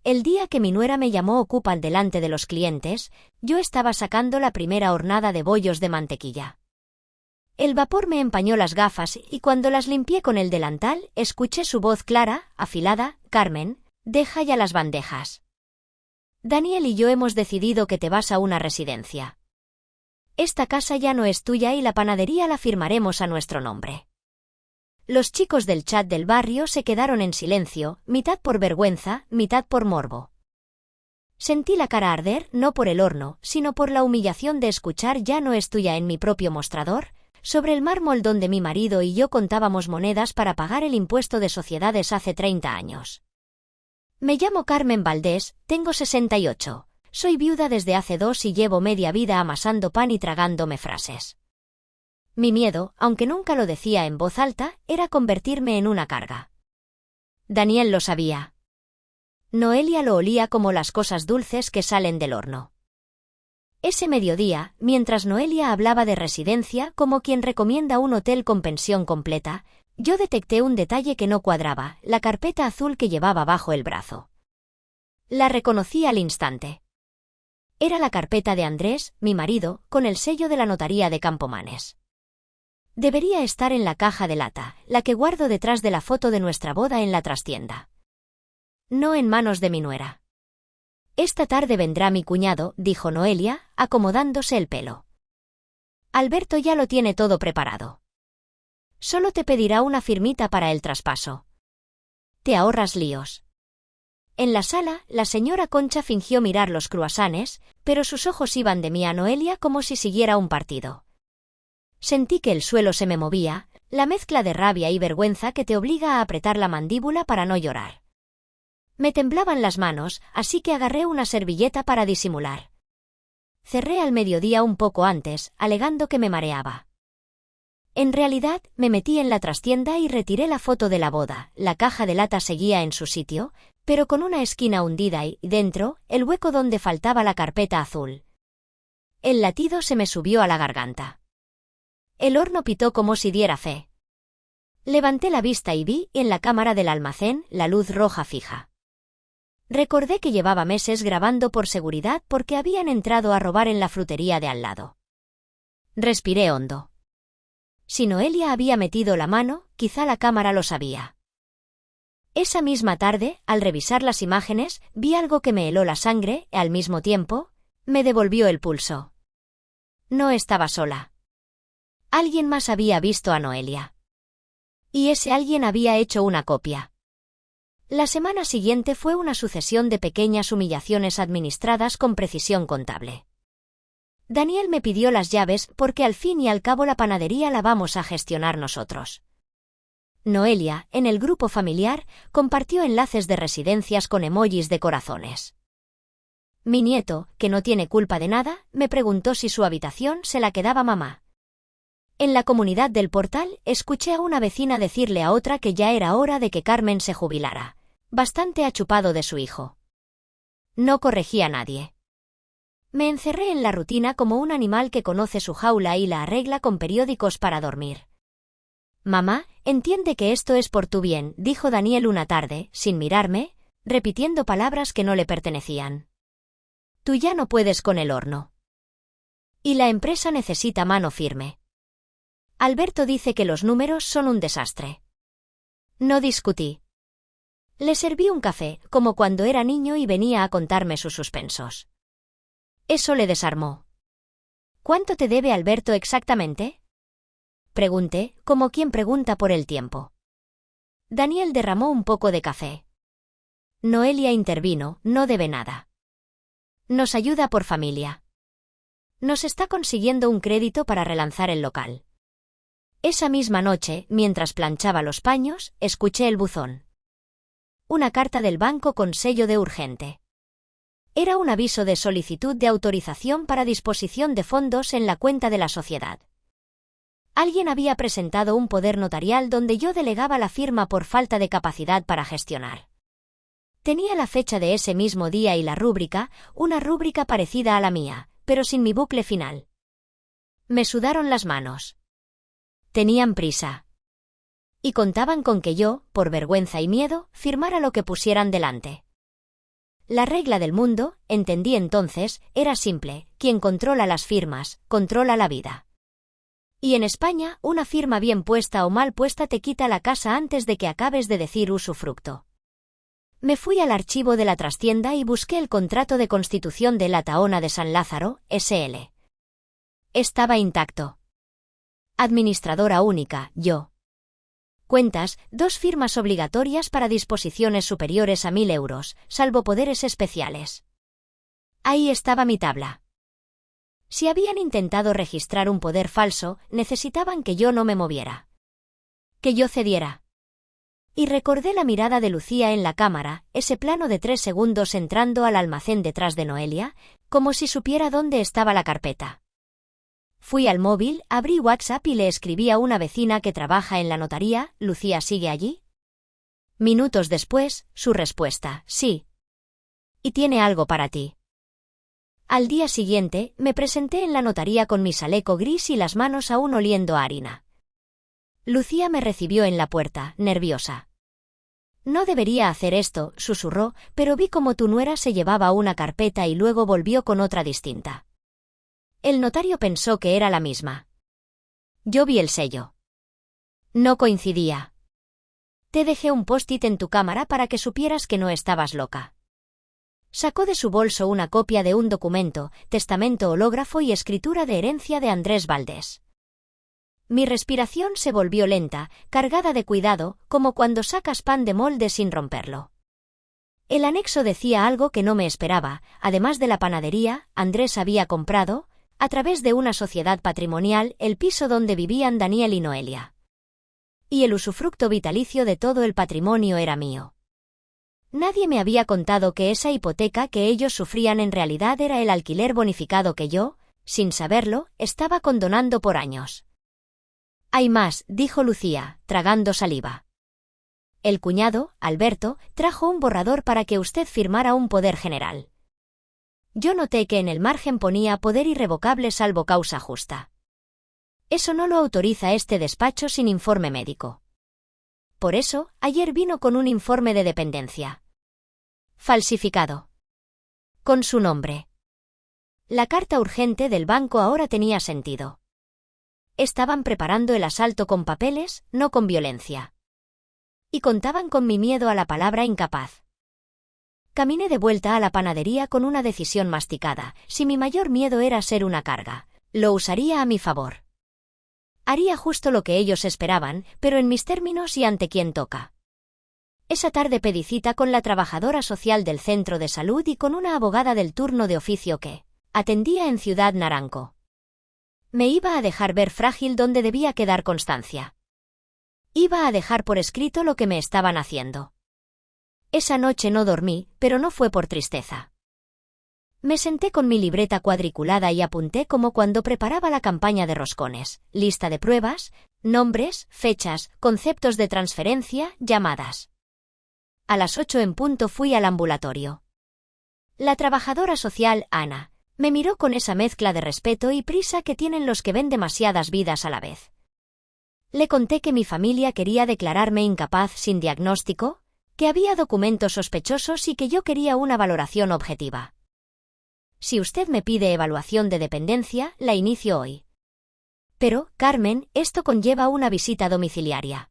el día que mi nuera me llamó ocupa delante de los clientes, yo estaba sacando la primera hornada de bollos de mantequilla. El vapor me empañó las gafas y cuando las limpié con el delantal, escuché su voz clara, afilada: Carmen, deja ya las bandejas. Daniel y yo hemos decidido que te vas a una residencia. Esta casa ya no es tuya y la panadería la firmaremos a nuestro nombre. Los chicos del chat del barrio se quedaron en silencio, mitad por vergüenza, mitad por morbo. Sentí la cara arder, no por el horno, sino por la humillación de escuchar "ya no es tuya" en mi propio mostrador, sobre el mármol donde mi marido y yo contábamos monedas para pagar el impuesto de sociedades hace 30 años. Me llamo Carmen Valdés, tengo 68, soy viuda desde hace 2 y llevo media vida amasando pan y tragándome frases. Mi miedo, aunque nunca lo decía en voz alta, era convertirme en una carga. Daniel lo sabía. Noelia lo olía como las cosas dulces que salen del horno. Ese mediodía, mientras Noelia hablaba de residencia como quien recomienda un hotel con pensión completa, yo detecté un detalle que no cuadraba: la carpeta azul que llevaba bajo el brazo. La reconocí al instante. Era la carpeta de Andrés, mi marido, con el sello de la notaría de Campomanes. Debería estar en la caja de lata, la que guardo detrás de la foto de nuestra boda en la trastienda. No en manos de mi nuera. Esta tarde vendrá mi cuñado, dijo Noelia, acomodándose el pelo. Alberto ya lo tiene todo preparado. Solo te pedirá una firmita para el traspaso. Te ahorras líos. En la sala, la señora Concha fingió mirar los cruasanes, pero sus ojos iban de mí a Noelia como si siguiera un partido. Sentí que el suelo se me movía, la mezcla de rabia y vergüenza que te obliga a apretar la mandíbula para no llorar. Me temblaban las manos, así que agarré una servilleta para disimular. Cerré al mediodía un poco antes, alegando que me mareaba. En realidad, me metí en la trastienda y retiré la foto de la boda. La caja de lata seguía en su sitio, pero con una esquina hundida y, dentro, el hueco donde faltaba la carpeta azul. El latido se me subió a la garganta. El horno pitó como si diera fe. Levanté la vista y vi, en la cámara del almacén, la luz roja fija. Recordé que llevaba meses grabando por seguridad porque habían entrado a robar en la frutería de al lado. Respiré hondo. Si Noelia había metido la mano, quizá la cámara lo sabía. Esa misma tarde, al revisar las imágenes, vi algo que me heló la sangre y, al mismo tiempo, me devolvió el pulso. No estaba sola. Alguien más había visto a Noelia. Y ese alguien había hecho una copia. La semana siguiente fue una sucesión de pequeñas humillaciones administradas con precisión contable. Daniel me pidió las llaves porque al fin y al cabo la panadería la vamos a gestionar nosotros. Noelia, en el grupo familiar, compartió enlaces de residencias con emojis de corazones. Mi nieto, que no tiene culpa de nada, me preguntó si su habitación se la quedaba mamá. En la comunidad del portal, escuché a una vecina decirle a otra que ya era hora de que Carmen se jubilara, bastante achupado de su hijo. No corregí a nadie. Me encerré en la rutina como un animal que conoce su jaula y la arregla con periódicos para dormir. Mamá, entiende que esto es por tu bien, dijo Daniel una tarde, sin mirarme, repitiendo palabras que no le pertenecían. Tú ya no puedes con el horno. Y la empresa necesita mano firme. Alberto dice que los números son un desastre. No discutí. Le serví un café, como cuando era niño y venía a contarme sus suspensos. Eso le desarmó. ¿Cuánto te debe Alberto exactamente? Pregunté, como quien pregunta por el tiempo. Daniel derramó un poco de café. Noelia intervino, no debe nada. Nos ayuda por familia. Nos está consiguiendo un crédito para relanzar el local. Esa misma noche, mientras planchaba los paños, escuché el buzón. Una carta del banco con sello de urgente. Era un aviso de solicitud de autorización para disposición de fondos en la cuenta de la sociedad. Alguien había presentado un poder notarial donde yo delegaba la firma por falta de capacidad para gestionar. Tenía la fecha de ese mismo día y la rúbrica, una rúbrica parecida a la mía, pero sin mi bucle final. Me sudaron las manos. Tenían prisa. Y contaban con que yo, por vergüenza y miedo, firmara lo que pusieran delante. La regla del mundo, entendí entonces, era simple: quien controla las firmas, controla la vida. Y en España, una firma bien puesta o mal puesta te quita la casa antes de que acabes de decir usufructo. Me fui al archivo de la trastienda y busqué el contrato de constitución de la Tahona de San Lázaro, S.L. Estaba intacto. Administradora única, yo. Cuentas, 2 firmas obligatorias para disposiciones superiores a 1.000 euros, salvo poderes especiales. Ahí estaba mi tabla. Si habían intentado registrar un poder falso, necesitaban que yo no me moviera. Que yo cediera. Y recordé la mirada de Lucía en la cámara, ese plano de 3 segundos entrando al almacén detrás de Noelia, como si supiera dónde estaba la carpeta. Fui al móvil, abrí WhatsApp y le escribí a una vecina que trabaja en la notaría: ¿Lucía sigue allí? Minutos después, su respuesta: sí. Y tiene algo para ti. Al día siguiente, me presenté en la notaría con mi chaleco gris y las manos aún oliendo a harina. Lucía me recibió en la puerta, nerviosa. No debería hacer esto, susurró, pero vi cómo tu nuera se llevaba una carpeta y luego volvió con otra distinta. El notario pensó que era la misma. Yo vi el sello. No coincidía. Te dejé un post-it en tu cámara para que supieras que no estabas loca. Sacó de su bolso una copia de un documento, testamento hológrafo y escritura de herencia de Andrés Valdés. Mi respiración se volvió lenta, cargada de cuidado, como cuando sacas pan de molde sin romperlo. El anexo decía algo que no me esperaba: además de la panadería, Andrés había comprado, a través de una sociedad patrimonial, el piso donde vivían Daniel y Noelia. Y el usufructo vitalicio de todo el patrimonio era mío. Nadie me había contado que esa hipoteca que ellos sufrían en realidad era el alquiler bonificado que yo, sin saberlo, estaba condonando por años. Hay más, dijo Lucía, tragando saliva. El cuñado, Alberto, trajo un borrador para que usted firmara un poder general. Yo noté que en el margen ponía poder irrevocable salvo causa justa. Eso no lo autoriza este despacho sin informe médico. Por eso, ayer vino con un informe de dependencia. Falsificado. Con su nombre. La carta urgente del banco ahora tenía sentido. Estaban preparando el asalto con papeles, no con violencia. Y contaban con mi miedo a la palabra incapaz. Caminé de vuelta a la panadería con una decisión masticada: si mi mayor miedo era ser una carga, lo usaría a mi favor. Haría justo lo que ellos esperaban, pero en mis términos y ante quien toca. Esa tarde pedí cita con la trabajadora social del centro de salud y con una abogada del turno de oficio que atendía en Ciudad Naranco. Me iba a dejar ver frágil donde debía quedar constancia. Iba a dejar por escrito lo que me estaban haciendo. Esa noche no dormí, pero no fue por tristeza. Me senté con mi libreta cuadriculada y apunté como cuando preparaba la campaña de roscones: lista de pruebas, nombres, fechas, conceptos de transferencia, llamadas. A las 8 en punto fui al ambulatorio. La trabajadora social, Ana, me miró con esa mezcla de respeto y prisa que tienen los que ven demasiadas vidas a la vez. Le conté que mi familia quería declararme incapaz sin diagnóstico, que había documentos sospechosos y que yo quería una valoración objetiva. Si usted me pide evaluación de dependencia, la inicio hoy. Pero, Carmen, esto conlleva una visita domiciliaria.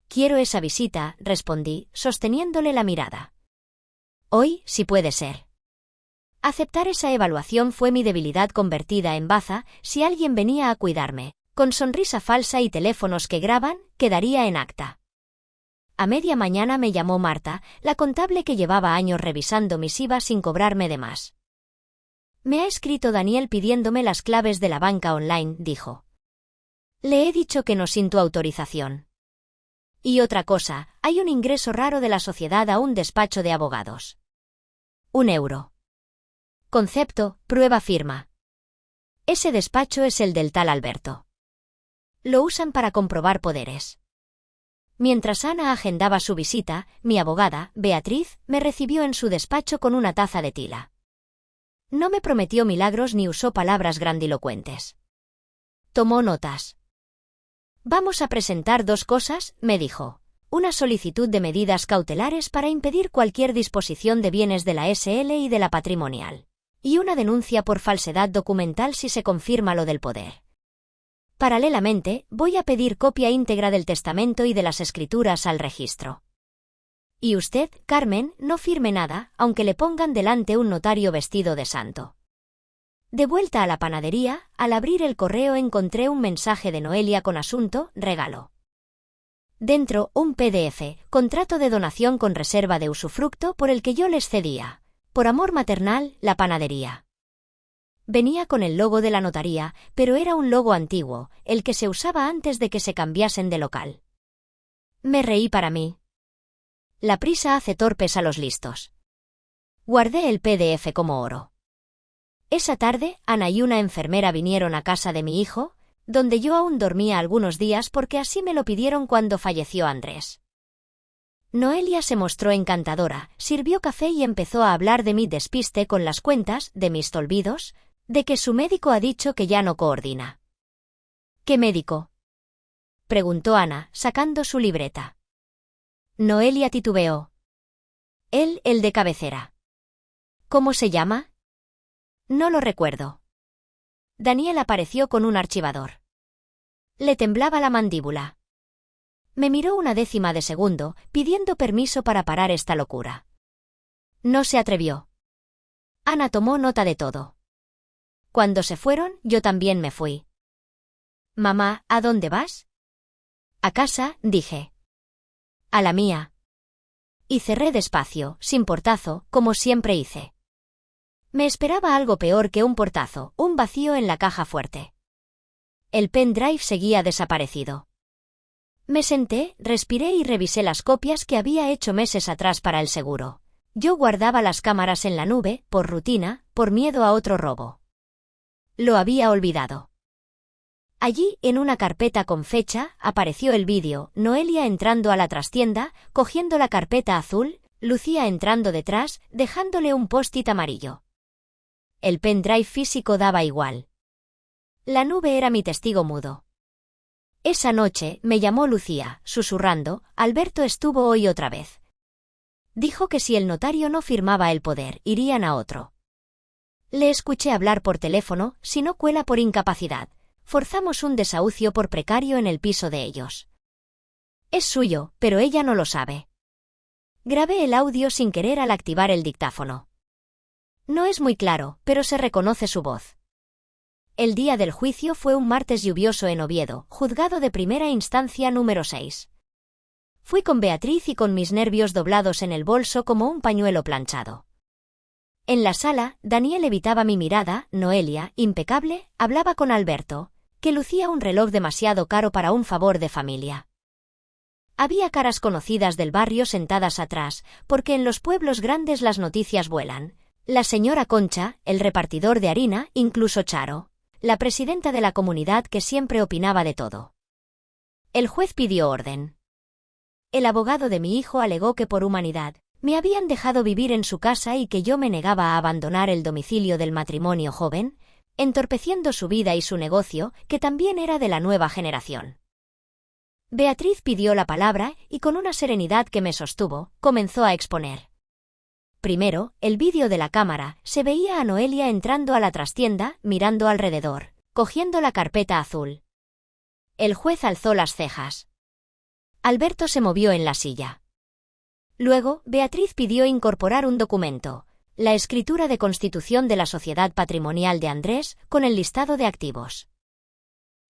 Quiero esa visita, respondí, sosteniéndole la mirada. Hoy, si puede ser. Aceptar esa evaluación fue mi debilidad convertida en baza. Si alguien venía a cuidarme, con sonrisa falsa y teléfonos que graban, quedaría en acta. A media mañana me llamó Marta, la contable que llevaba años revisando mis IVA sin cobrarme de más. Me ha escrito Daniel pidiéndome las claves de la banca online, dijo. Le he dicho que no sin tu autorización. Y otra cosa, hay un ingreso raro de la sociedad a un despacho de abogados. 1 euro. Concepto, prueba firma. Ese despacho es el del tal Alberto. Lo usan para comprobar poderes. Mientras Ana agendaba su visita, mi abogada, Beatriz, me recibió en su despacho con una taza de tila. No me prometió milagros ni usó palabras grandilocuentes. Tomó notas. Vamos a presentar 2 cosas, me dijo. una solicitud de medidas cautelares para impedir cualquier disposición de bienes de la SL y de la patrimonial, y una denuncia por falsedad documental si se confirma lo del poder. Paralelamente, voy a pedir copia íntegra del testamento y de las escrituras al registro. Y usted, Carmen, no firme nada, aunque le pongan delante un notario vestido de santo. De vuelta a la panadería, al abrir el correo encontré un mensaje de Noelia con asunto, regalo. Dentro, un PDF, contrato de donación con reserva de usufructo por el que yo les cedía, por amor maternal, la panadería. Venía con el logo de la notaría, pero era un logo antiguo, el que se usaba antes de que se cambiasen de local. Me reí para mí. La prisa hace torpes a los listos. Guardé el PDF como oro. Esa tarde, Ana y una enfermera vinieron a casa de mi hijo, donde yo aún dormía algunos días porque así me lo pidieron cuando falleció Andrés. Noelia se mostró encantadora, sirvió café y empezó a hablar de mi despiste con las cuentas, de mis olvidos, de que su médico ha dicho que ya no coordina. ¿Qué médico?, preguntó Ana, sacando su libreta. Noelia titubeó. El de cabecera. ¿Cómo se llama? No lo recuerdo. Daniel apareció con un archivador. Le temblaba la mandíbula. Me miró una décima de segundo, pidiendo permiso para parar esta locura. No se atrevió. Ana tomó nota de todo. Cuando se fueron, yo también me fui. Mamá, ¿a dónde vas? A casa, dije. A la mía. Y cerré despacio, sin portazo, como siempre hice. Me esperaba algo peor que un portazo, un vacío en la caja fuerte. El pendrive seguía desaparecido. Me senté, respiré y revisé las copias que había hecho meses atrás para el seguro. Yo guardaba las cámaras en la nube, por rutina, por miedo a otro robo. Lo había olvidado. Allí, en una carpeta con fecha, apareció el vídeo, Noelia entrando a la trastienda, cogiendo la carpeta azul, Lucía entrando detrás, dejándole un post-it amarillo. El pendrive físico daba igual. La nube era mi testigo mudo. Esa noche, me llamó Lucía, susurrando, Alberto estuvo hoy otra vez. Dijo que si el notario no firmaba el poder, irían a otro. Le escuché hablar por teléfono, si no cuela por incapacidad. Forzamos un desahucio por precario en el piso de ellos. Es suyo, pero ella no lo sabe. Grabé el audio sin querer al activar el dictáfono. No es muy claro, pero se reconoce su voz. El día del juicio fue un martes lluvioso en Oviedo, juzgado de primera instancia número 6. Fui con Beatriz y con mis nervios doblados en el bolso como un pañuelo planchado. En la sala, Daniel evitaba mi mirada, Noelia, impecable, hablaba con Alberto, que lucía un reloj demasiado caro para un favor de familia. Había caras conocidas del barrio sentadas atrás, porque en los pueblos grandes las noticias vuelan. La señora Concha, el repartidor de harina, incluso Charo, la presidenta de la comunidad que siempre opinaba de todo. El juez pidió orden. El abogado de mi hijo alegó que por humanidad, me habían dejado vivir en su casa y que yo me negaba a abandonar el domicilio del matrimonio joven, entorpeciendo su vida y su negocio, que también era de la nueva generación. Beatriz pidió la palabra y con una serenidad que me sostuvo, comenzó a exponer. Primero, el vídeo de la cámara, se veía a Noelia entrando a la trastienda, mirando alrededor, cogiendo la carpeta azul. El juez alzó las cejas. Alberto se movió en la silla. Luego, Beatriz pidió incorporar un documento, la escritura de constitución de la sociedad patrimonial de Andrés, con el listado de activos.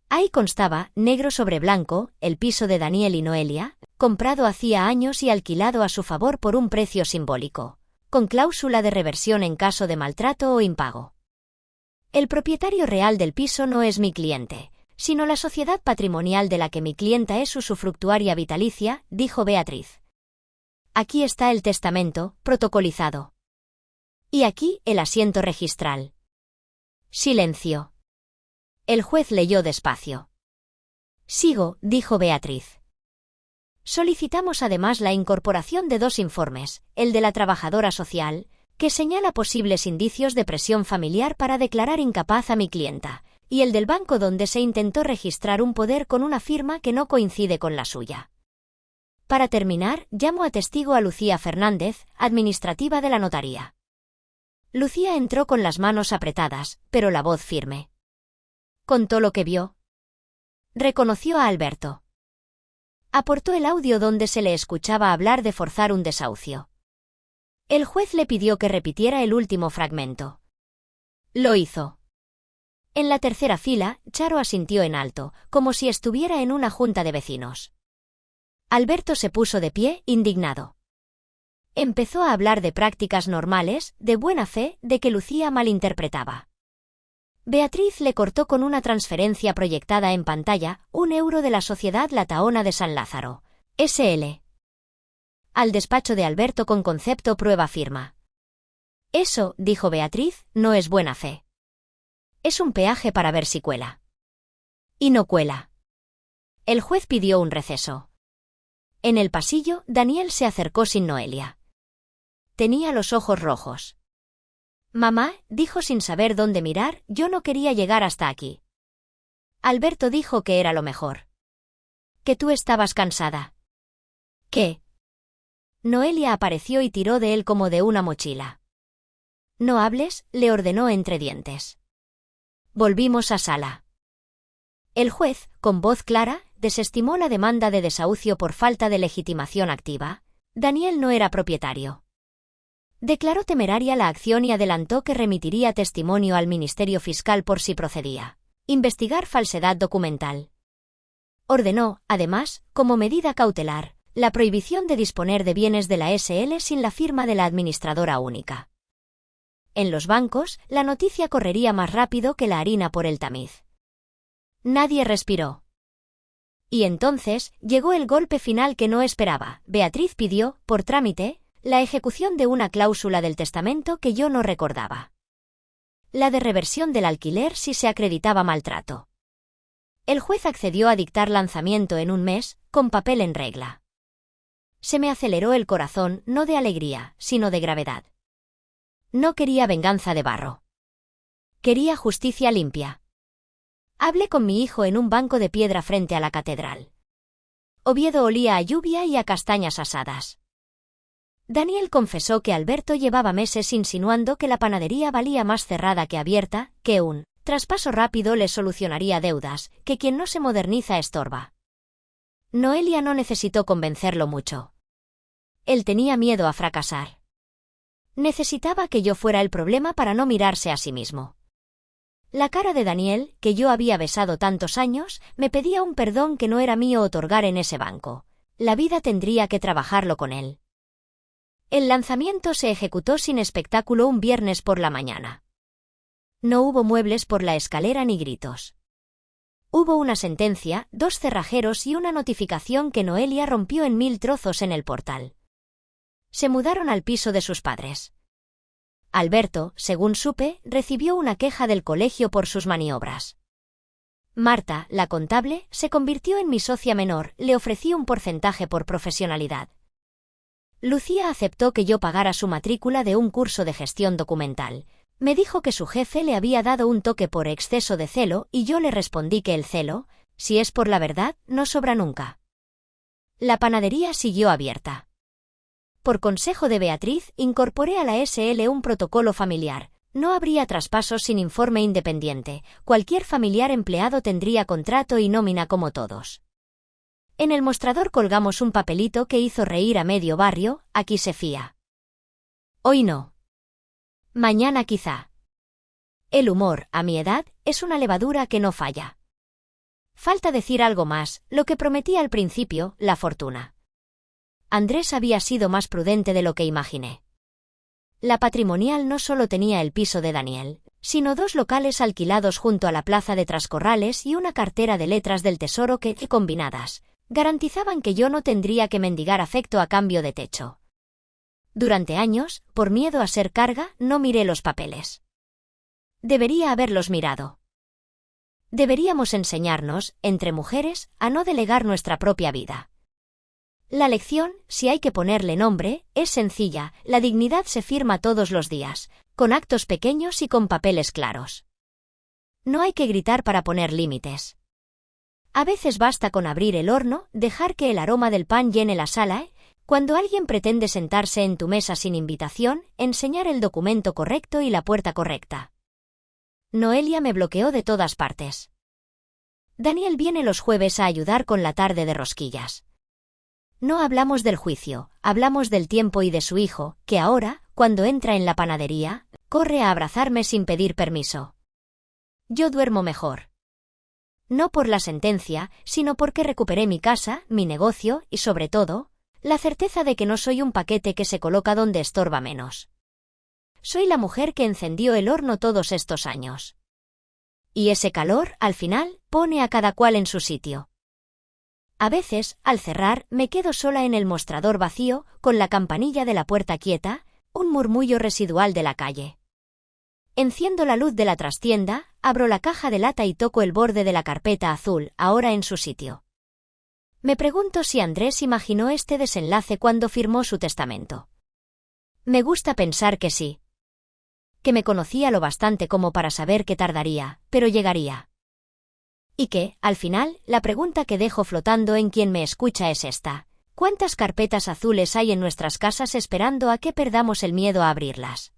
Ahí constaba, negro sobre blanco, el piso de Daniel y Noelia, comprado hacía años y alquilado a su favor por un precio simbólico, con cláusula de reversión en caso de maltrato o impago. El propietario real del piso no es mi cliente, sino la sociedad patrimonial de la que mi clienta es usufructuaria vitalicia, dijo Beatriz. Aquí está el testamento, protocolizado. Y aquí, el asiento registral. Silencio. El juez leyó despacio. Sigo, dijo Beatriz. Solicitamos además la incorporación de 2 informes, el de la trabajadora social, que señala posibles indicios de presión familiar para declarar incapaz a mi clienta, y el del banco donde se intentó registrar un poder con una firma que no coincide con la suya. Para terminar, llamo a testigo a Lucía Fernández, administrativa de la notaría. Lucía entró con las manos apretadas, pero la voz firme. Contó lo que vio. Reconoció a Alberto. Aportó el audio donde se le escuchaba hablar de forzar un desahucio. El juez le pidió que repitiera el último fragmento. Lo hizo. En la tercera fila, Charo asintió en alto, como si estuviera en una junta de vecinos. Alberto se puso de pie, indignado. Empezó a hablar de prácticas normales, de buena fe, de que Lucía malinterpretaba. Beatriz le cortó con una transferencia proyectada en pantalla, €1 de la Sociedad La Tahona de San Lázaro, S.L. al despacho de Alberto con concepto prueba firma. Eso, dijo Beatriz, no es buena fe. Es un peaje para ver si cuela. Y no cuela. El juez pidió un receso. En el pasillo, Daniel se acercó sin Noelia. Tenía los ojos rojos. Mamá, dijo sin saber dónde mirar, yo no quería llegar hasta aquí. Alberto dijo que era lo mejor. Que tú estabas cansada. ¿Qué? Noelia apareció y tiró de él como de una mochila. No hables, le ordenó entre dientes. Volvimos a sala. El juez, con voz clara, desestimó la demanda de desahucio por falta de legitimación activa. Daniel no era propietario. Declaró temeraria la acción y adelantó que remitiría testimonio al Ministerio Fiscal por si procedía. Investigar falsedad documental. Ordenó, además, como medida cautelar, la prohibición de disponer de bienes de la SL sin la firma de la administradora única. En los bancos, la noticia correría más rápido que la harina por el tamiz. Nadie respiró. Y entonces, llegó el golpe final que no esperaba. Beatriz pidió, por trámite, la ejecución de una cláusula del testamento que yo no recordaba. La de reversión del alquiler si se acreditaba maltrato. El juez accedió a dictar lanzamiento en un mes, con papel en regla. Se me aceleró el corazón, no de alegría, sino de gravedad. No quería venganza de barro. Quería justicia limpia. Hablé con mi hijo en un banco de piedra frente a la catedral. Oviedo olía a lluvia y a castañas asadas. Daniel confesó que Alberto llevaba meses insinuando que la panadería valía más cerrada que abierta, que un traspaso rápido le solucionaría deudas, que quien no se moderniza estorba. Noelia no necesitó convencerlo mucho. Él tenía miedo a fracasar. Necesitaba que yo fuera el problema para no mirarse a sí mismo. La cara de Daniel, que yo había besado tantos años, me pedía un perdón que no era mío otorgar en ese banco. La vida tendría que trabajarlo con él. El lanzamiento se ejecutó sin espectáculo un viernes por la mañana. No hubo muebles por la escalera ni gritos. Hubo una sentencia, 2 cerrajeros y una notificación que Noelia rompió en 1000 trozos en el portal. Se mudaron al piso de sus padres. Alberto, según supe, recibió una queja del colegio por sus maniobras. Marta, la contable, se convirtió en mi socia menor, le ofrecí un porcentaje por profesionalidad. Lucía aceptó que yo pagara su matrícula de un curso de gestión documental. Me dijo que su jefe le había dado un toque por exceso de celo y yo le respondí que el celo, si es por la verdad, no sobra nunca. La panadería siguió abierta. Por consejo de Beatriz, incorporé a la SL un protocolo familiar. No habría traspasos sin informe independiente. Cualquier familiar empleado tendría contrato y nómina como todos. En el mostrador colgamos un papelito que hizo reír a medio barrio, aquí se fía. Hoy no. Mañana quizá. El humor, a mi edad, es una levadura que no falla. Falta decir algo más, lo que prometí al principio, la fortuna. Andrés había sido más prudente de lo que imaginé. La patrimonial no solo tenía el piso de Daniel, sino 2 locales alquilados junto a la plaza de Trascorrales y una cartera de letras del tesoro que, combinadas, garantizaban que yo no tendría que mendigar afecto a cambio de techo. Durante años, por miedo a ser carga, no miré los papeles. Debería haberlos mirado. Deberíamos enseñarnos, entre mujeres, a no delegar nuestra propia vida. La lección, si hay que ponerle nombre, es sencilla, la dignidad se firma todos los días, con actos pequeños y con papeles claros. No hay que gritar para poner límites. A veces basta con abrir el horno, dejar que el aroma del pan llene la sala, cuando alguien pretende sentarse en tu mesa sin invitación, enseñar el documento correcto y la puerta correcta. Noelia me bloqueó de todas partes. Daniel viene los jueves a ayudar con la tarde de rosquillas. No hablamos del juicio, hablamos del tiempo y de su hijo, que ahora, cuando entra en la panadería, corre a abrazarme sin pedir permiso. Yo duermo mejor. No por la sentencia, sino porque recuperé mi casa, mi negocio y, sobre todo, la certeza de que no soy un paquete que se coloca donde estorba menos. Soy la mujer que encendió el horno todos estos años. Y ese calor, al final, pone a cada cual en su sitio. A veces, al cerrar, me quedo sola en el mostrador vacío, con la campanilla de la puerta quieta, un murmullo residual de la calle. Enciendo la luz de la trastienda, abro la caja de lata y toco el borde de la carpeta azul, ahora en su sitio. Me pregunto si Andrés imaginó este desenlace cuando firmó su testamento. Me gusta pensar que sí. Que me conocía lo bastante como para saber que tardaría, pero llegaría. Y que, al final, la pregunta que dejo flotando en quien me escucha es esta: ¿cuántas carpetas azules hay en nuestras casas esperando a que perdamos el miedo a abrirlas?